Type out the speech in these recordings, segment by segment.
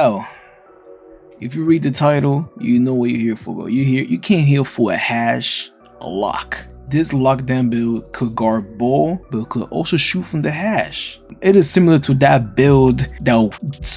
Well, if you read the title, you know what you're here for, bro. You came here for a hash lock. This lockdown build could guard ball, but could also shoot from the hash. It is similar to that build that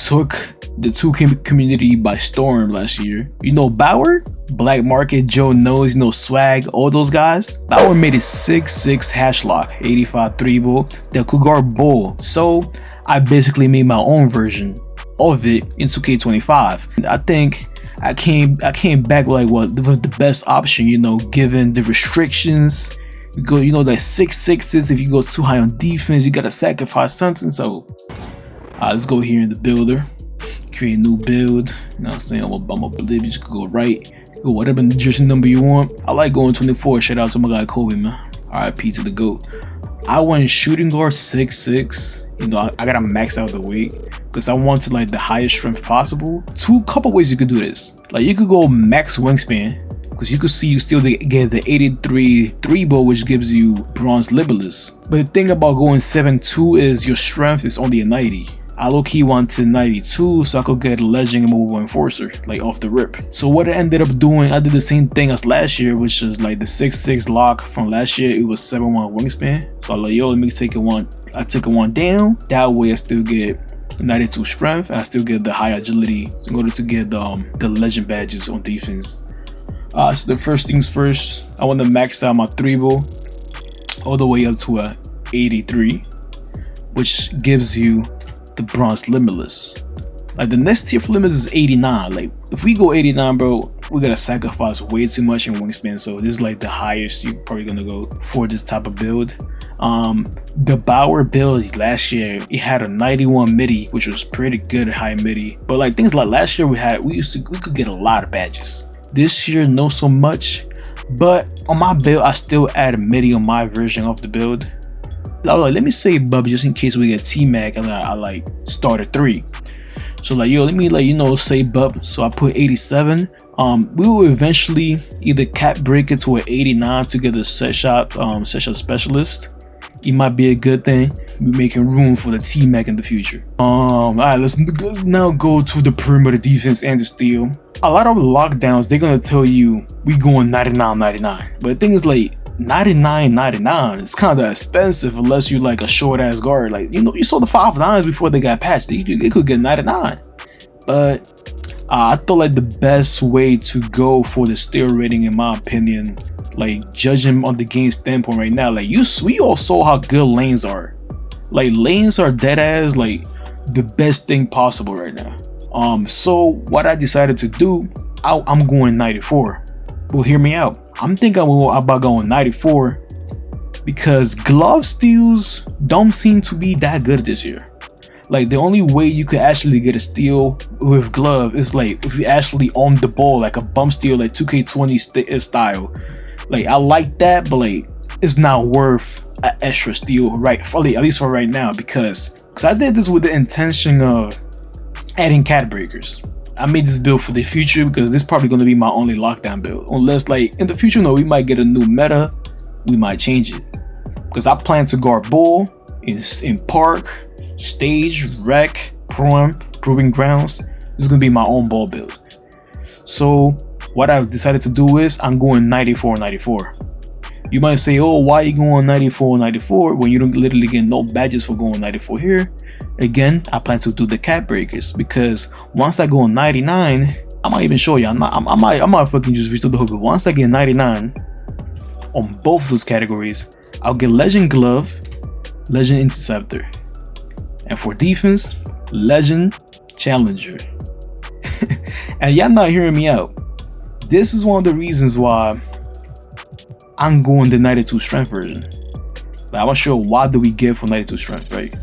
took the 2K community by storm last year. You know Bauer? Black Market, Joe Knows, you know Swag, all those guys. Bauer made a 6'6" hash lock, 85 dribble that could guard ball. So I basically made my own version of it in 2K25. I think I came back with like what was the best option, you know, given the restrictions. You go, you know, like 6'6s. If you go too high on defense, you gotta sacrifice something. So let's go here in the builder, create a new build. You know what I'm saying? I'm oblivious. You could go right, go whatever jersey number you want. I like going 24. Shout out to my guy Kobe, man. RIP to the GOAT. I went shooting guard 6'6". You know, I gotta max out the weight because I wanted like the highest strength possible. Couple ways you could do this. Like you could go max wingspan because you could see you still get the 83 dribble, which gives you bronze limitless. But the thing about going 7'2" is your strength is only a 90. I low-key wanted 92 so I could get a legend immobile enforcer like off the rip. So what I ended up doing, I did the same thing as last year, which is like the 6'6" lock from last year. It was 7'1" wingspan. So I like, yo, let me take it one. I took it one down. That way I still get 92 strength and I still get the high agility in order to get the legend badges on defense. So the first things first, I want to max out my dribble all the way up to a 83, which gives you the bronze limitless. Like the next tier for limits is 89. Like if we go 89, bro, we're gonna sacrifice way too much in wingspan. So this is like the highest you're probably gonna go for this type of build. The Bauer build last year, it had a 91 midi, which was pretty good at high midi. But like things like last year, we could get a lot of badges. This year, no so much. But on my build, I still add a midi on my version of the build. I was like, let me save Bub just in case we get T-Mac and I like start at 3. So like, yo, let me like, you know, save Bub. So I put 87. We will eventually either cap break it to an 89 to get a set shot specialist. It might be a good thing. We're making room for the T-Mac in the future. Alright, let's now go to the perimeter defense and the steal. A lot of lockdowns, they're gonna tell you we going 99-99. But the thing is like 99-99, it's kind of expensive unless you like a short ass guard. Like, you know, you saw the 5'9s before they got patched. They could get 99. But I thought like the best way to go for the steal rating, in my opinion, like judging on the game standpoint right now, like we all saw how good lanes are. Like lanes are dead ass like the best thing possible right now. So what I decided to do, I'm going 94. Well, hear me out. I'm thinking about going 94 because glove steals don't seem to be that good this year. Like the only way you could actually get a steal with glove is like if you actually own the ball, like a bump steal, like 2K20 style. Like I like that, but like it's not worth an extra steal, right? At least for right now, because I did this with the intention of adding cat breakers. I made this build for the future because this is probably going to be my only lockdown build. Unless like in the future, no, we might get a new meta, we might change it. Because I plan to guard ball in park, stage, rec, proving grounds. This is going to be my own ball build. So what I've decided to do is I'm going 94-94. You might say, oh, why are you going 94-94 when you don't literally get no badges for going 94 here? Again, I plan to do the cap breakers because once I go 99, I might even show you. I might fucking just restore the hook. But once I get 99 on both those categories, I'll get legend glove, legend interceptor, and for defense, legend challenger. And y'all not hearing me out. This is one of the reasons why I'm going the 92 strength version. Like, I want to show what do we get for 92 strength, right?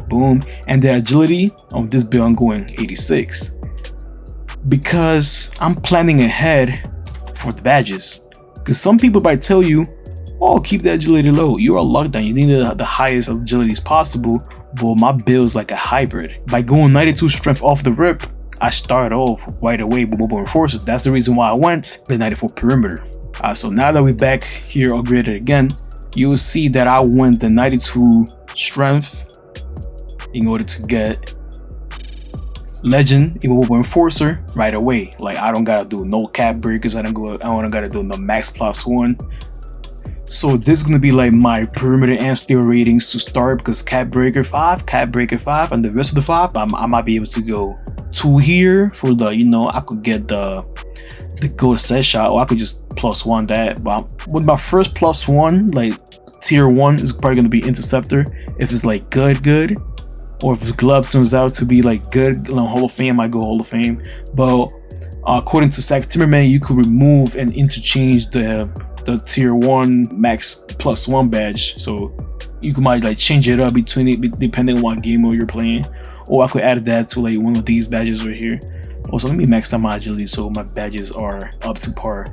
Boom. And the agility of this build, I'm going 86 because I'm planning ahead for the badges. Because some people might tell you, oh, keep the agility low. You're a lockdown. You need the highest agility as possible. But my build is like a hybrid. By going 92 strength off the rip, I start off right away with mobile enforcers. That's the reason why I went the 94 perimeter. So now that we're back here upgraded again, you will see that I went the 92 strength in order to get Legend, Immobile Enforcer right away. Like I don't gotta do no cap breakers. I don't gotta do no max +1. So this is gonna be like my perimeter and steal ratings to start, because cap breaker 5, and the rest of the 5, I might be able to go 2 here for the, you know, I could get the go set shot, or I could just +1 that. But with my first +1, like tier 1 is probably gonna be interceptor. If it's like good, or if glove turns out to be like good, like Hall of Fame, I go Hall of Fame. But according to Zach Timmerman, you could remove and interchange the tier 1 max +1 badge, so you might like change it up between it depending on what game mode you're playing. Or I could add that to like one of these badges right here. Also, let me max out my agility so my badges are up to par.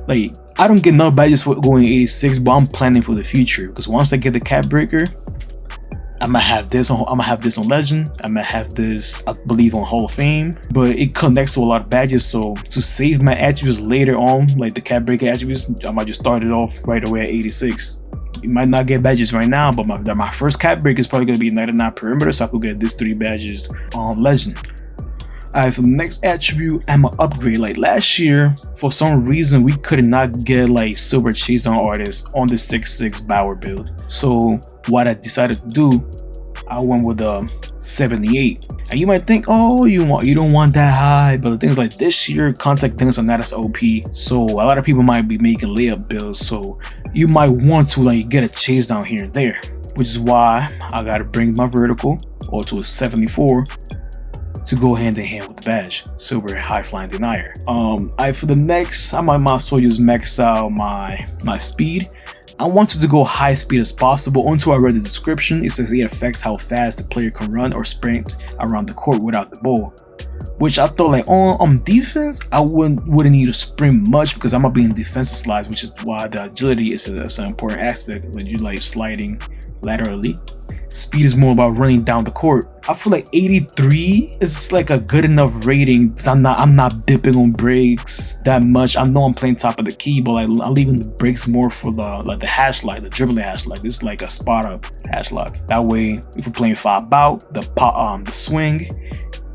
Like I don't get enough badges for going 86, but I'm planning for the future, because once I get the cap breaker, I might have this on Legend, I might have this, I believe, on Hall of Fame, but it connects to a lot of badges. So to save my attributes later on, like the cap breaker attributes, I might just start it off right away at 86. You might not get badges right now, but my first cap break is probably going to be 99 perimeter, so I could get these 3 badges on Legend. Alright, so the next attribute, I'm gonna upgrade. Like last year, for some reason, we could not get like silver chase down artists on the 6'6" Bauer build. So what I decided to do, I went with a 78. And you might think, oh, you don't want that high, but the thing is, like this year, contact things are not as OP. So a lot of people might be making layup builds. So you might want to like get a chase down here and there, which is why I gotta bring my vertical or to a 74. To go hand in hand with the badge, silver high flying denier. For the next, I might as well just max out my speed. I wanted to go high speed as possible until I read the description. It says it affects how fast the player can run or sprint around the court without the ball. Which I thought like on defense, I wouldn't need to sprint much, because I'm gonna be in defensive slides, which is why the agility is an important aspect when you like sliding laterally. Speed is more about running down the court. I feel like 83 is like a good enough rating, because I'm not dipping on breaks that much. I know I'm playing top of the key, but like I'm leaving the breaks more for the hash lock, the dribbling hash lock. This is like a spot up hash lock. That way, if we're playing 5 bout, the swing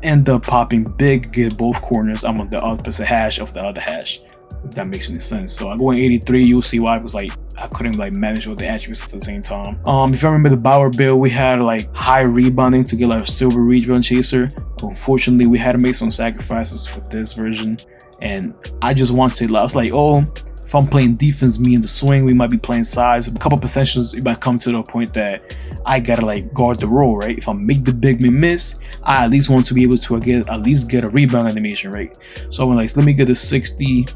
and the popping big get both corners. I'm on the opposite hash of the other hash, if that makes any sense. So I go in 83, you'll see why. It was like I couldn't like manage all the attributes at the same time. If I remember the Bauer build, we had like high rebounding to get like a silver rebound chaser. Unfortunately, we had to make some sacrifices for this version, and I just wanted, I was like, oh, if I'm playing defense, me in the swing, we might be playing size. A couple percentages, it might come to the point that I gotta like guard the roll, right? If I make the big man miss, I at least want to be able to at least get a rebound animation, right? So I'm like, let me get a 60.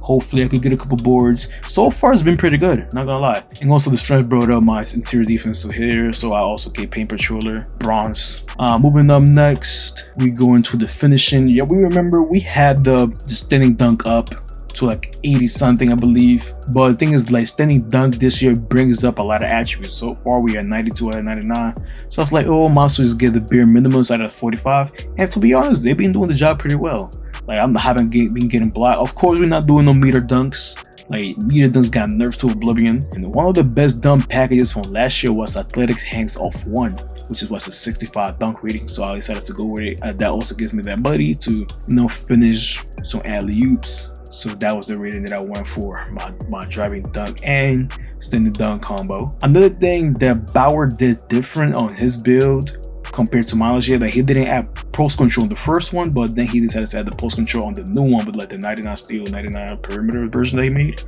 Hopefully I could get a couple boards. So far it's been pretty good, not gonna lie. And also the strength brought up my interior defense to here, so I also get paint patroller, bronze. Moving up next, we go into the finishing. Yeah, we remember we had the standing dunk up to like 80 something, I believe. But the thing is, like standing dunk this year brings up a lot of attributes. So far we are 92 out of 99. So I was like, oh, might as well just get the bare minimums out of 45. And to be honest, they've been doing the job pretty well. Like I haven't been getting blocked. Of course, we're not doing no meter dunks. Like meter dunks got nerfed to oblivion. And one of the best dunk packages from last year was Athletics Hangs Off 1, which was a 65 dunk rating. So I decided to go with it. That also gives me that ability to finish some alley-oops. So that was the rating that I went for, my driving dunk and standing dunk combo. Another thing that Bauer did different on his build compared to mine last year, that he didn't add post control on the first one, but then he decided to add the post control on the new one with like the 99 steal, 99 perimeter version that he made.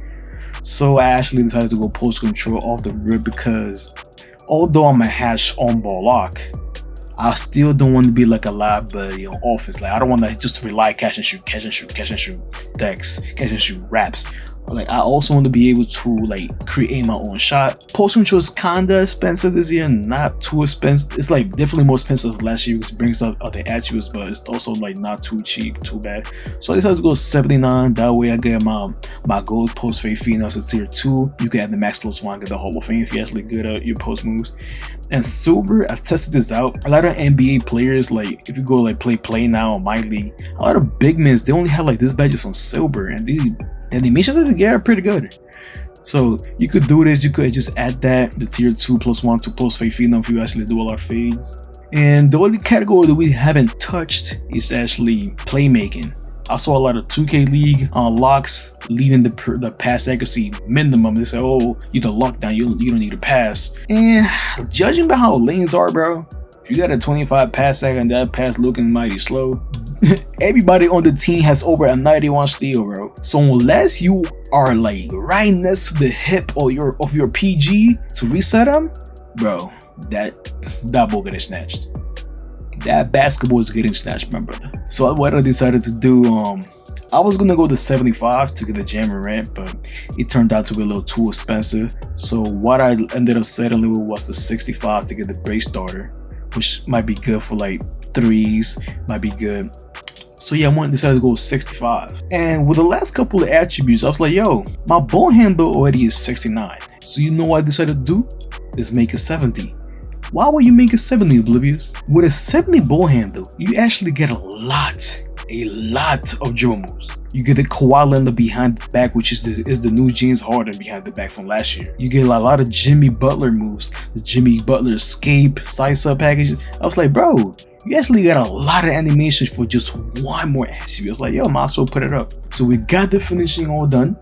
So I actually decided to go post control off the rip, because although I'm a hash on ball lock, I still don't want to be like a liability on offense. Like I don't want to just rely catch and shoot decks, catch and shoot raps. Like I also want to be able to like create my own shot. Post control is kinda expensive this year, not too expensive. It's like definitely more expensive than last year, which brings up other attributes, but it's also like not too cheap, too bad. So I decided to go 79. That way I get my gold post fade finesse at tier 2. You can add the max +1, get the Hall of Fame if you're actually good at your post moves. And silver, I've tested this out. A lot of NBA players, like if you go like play now on my league, a lot of big men, they only have like this badges on silver, and the animations that they get are pretty good. So you could do this, you could just add that, the tier 2 +1 to post fade phenom if you actually do a lot of fades. And the only category that we haven't touched is actually playmaking. I saw a lot of 2K League locks leaving the pass accuracy minimum. They say, oh, you the lockdown, you don't need to pass. And judging by how lanes are, bro, if you got a 25 pass second and that pass looking mighty slow, everybody on the team has over a 91 steal, bro. So unless you are like right next to the hip of your PG to reset them, bro, that ball getting snatched. That basketball is getting snatched, my brother. So what I decided to do, I was gonna go to 75 to get the Ja Morant, but it turned out to be a little too expensive. So what I ended up settling with was the 65 to get the break starter, which might be good for like threes, might be good. So yeah, I decided to go with 65. And with the last couple of attributes, I was like, yo, my ball handle already is 69. So you know what I decided to do? Is make it 70. Why would you make it 70, Oblivious? With a 70 ball handle, you actually get a lot of dribble moves. You get the Kawhi Leonard behind the back, which is the new James Harden behind the back from last year. You get a lot of Jimmy Butler moves, the Jimmy Butler escape, side up package. I was like, bro, you actually got a lot of animations for just one more attribute. I was like, yo, might as well put it up. So we got the finishing all done.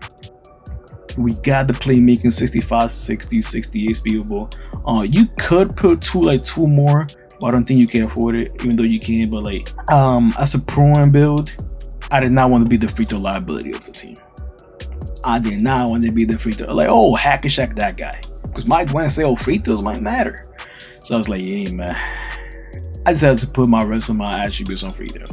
We got the playmaking 65, 60, 68 speedable. You could put two more, but I don't think you can afford it, even though you can. But like, as a pro build, I did not want to be the free throw liability of the team. I did not want to be the free throw, like, oh, hack and shack that guy, because Mike went and say, oh, free throws might matter. So I was like, yeah, man. I decided to put my rest of my attributes on free throw,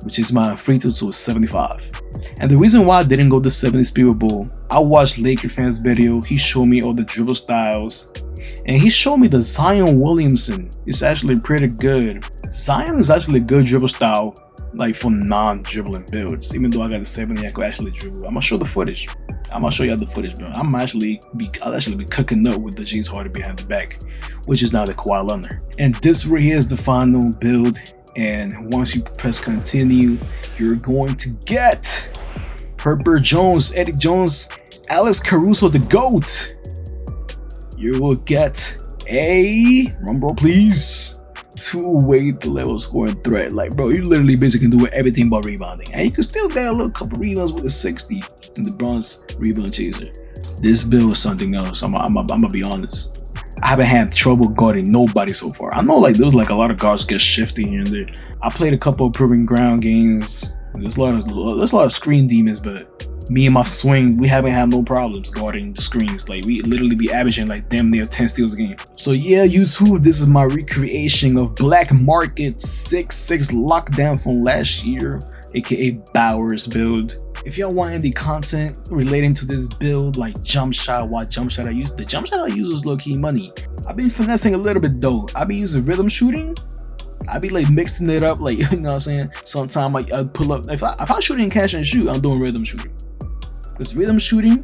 which is my free throw to 75. And the reason why I didn't go the 70 speedable, I watched Laker fans video. He showed me all the dribble styles, and he showed me the Zion Williamson. It's actually pretty good. Zion is actually a good dribble style, like for non-dribbling builds. Even though I got the 70, I could actually dribble. I'm gonna show the footage. I'm gonna show y'all the footage, bro. I'll actually be cooking up with the James Harden behind the back, which is now the Kawhi Leonard. And this right here is the final build. And once you press continue, you're going to get Herbert Jones, Eddie Jones, Alex Caruso, the GOAT. You will get a, drum roll please, two-way level scoring threat. Like, bro, you literally basically doing everything but rebounding. And you can still get a little couple rebounds with a 60 in the bronze rebound chaser. This build is something else. I'm gonna be honest. I haven't had trouble guarding nobody so far. I know like there's like a lot of guards get shifty here and there. I played a couple of proving ground games. There's a lot of screen demons, but me and my swing, we haven't had no problems guarding the screens. Like we literally be averaging like damn near 10 steals a game. So yeah, YouTube, this is my recreation of Black Market 6-6 lockdown from last year, aka Bowers build. If y'all want any content relating to this build, like jump shot, what jump shot I use, the jump shot I use is low-key money. I've been finessing a little bit though. I've been using rhythm shooting. I be like mixing it up, like, you know what I'm saying? Sometimes I pull up, if I'm shooting catch and shoot, I'm doing rhythm shooting. Because rhythm shooting,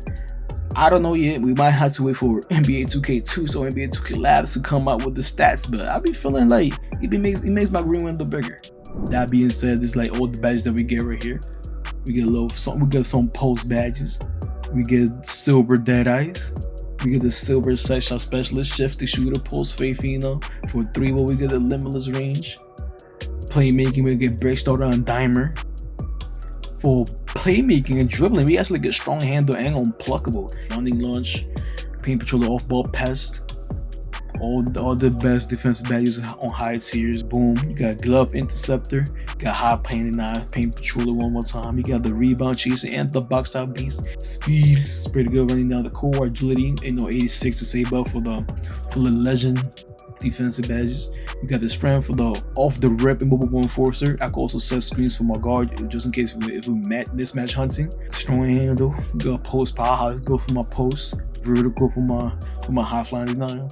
I don't know yet. We might have to wait for NBA 2K2, so NBA 2K Labs to come out with the stats. But I be feeling like it makes my green window bigger. That being said, this is like all the badges that we get right here. We get some post badges. We get silver dead eyes. We get the silver set shot specialist, shift to shooter, post fade pheno. For 3-ball, we get the limitless range. Playmaking, we get break starter and dimer. For playmaking and dribbling, we actually get strong handle and unpluckable. Running launch, paint controller, off ball pest. All the best defensive values on high tiers. Boom, you got glove interceptor, got high paint and paint controller one more time. You got the rebound chaser and the box out beast. Speed, it's pretty good running down the core. Agility, 86 to save up for the legend defensive badges. You got the strength for the off the rip immovable enforcer. I can also set screens for my guard just in case if we mismatch hunting. Strong handle, got post powerhouse, go for my post, vertical for my high flying denial.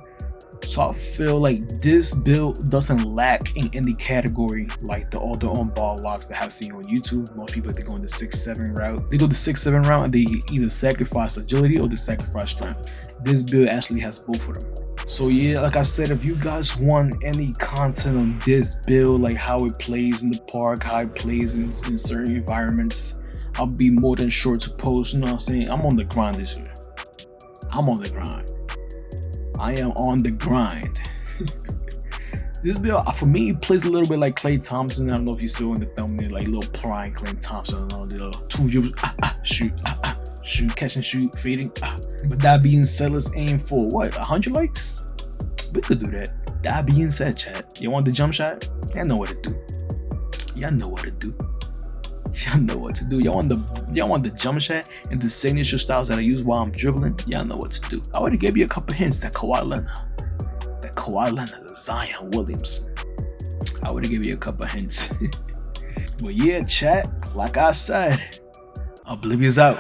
So I feel like this build doesn't lack in any category like all the on-ball locks that I've seen on YouTube. Most people, they go in the 6-7 route. They go the 6-7 route and they either sacrifice agility or they sacrifice strength. This build actually has both of them. So yeah, like I said, if you guys want any content on this build, like how it plays in the park, how it plays in certain environments, I'll be more than sure to post. You know what I'm saying? I'm on the grind this year. I'm on the grind. I am on the grind. This build, for me, it plays a little bit like Klay Thompson. I don't know if you saw in the thumbnail, like little prime Klay Thompson and all the little 2 dribbles, shoot, catch and shoot, fading. But that being said, let's aim for what, 100 likes? We could do that. That being said, chat, you want the jump shot? Y'all know what to do. Y'all know what to do. Y'all know what to do. Y'all want the jump shot and the signature styles that I use while I'm dribbling? Y'all know what to do. I already gave you a couple hints that Kawhi Leonard, the Zion Williams. I already gave you a couple hints. But yeah, chat, like I said, Oblivious out.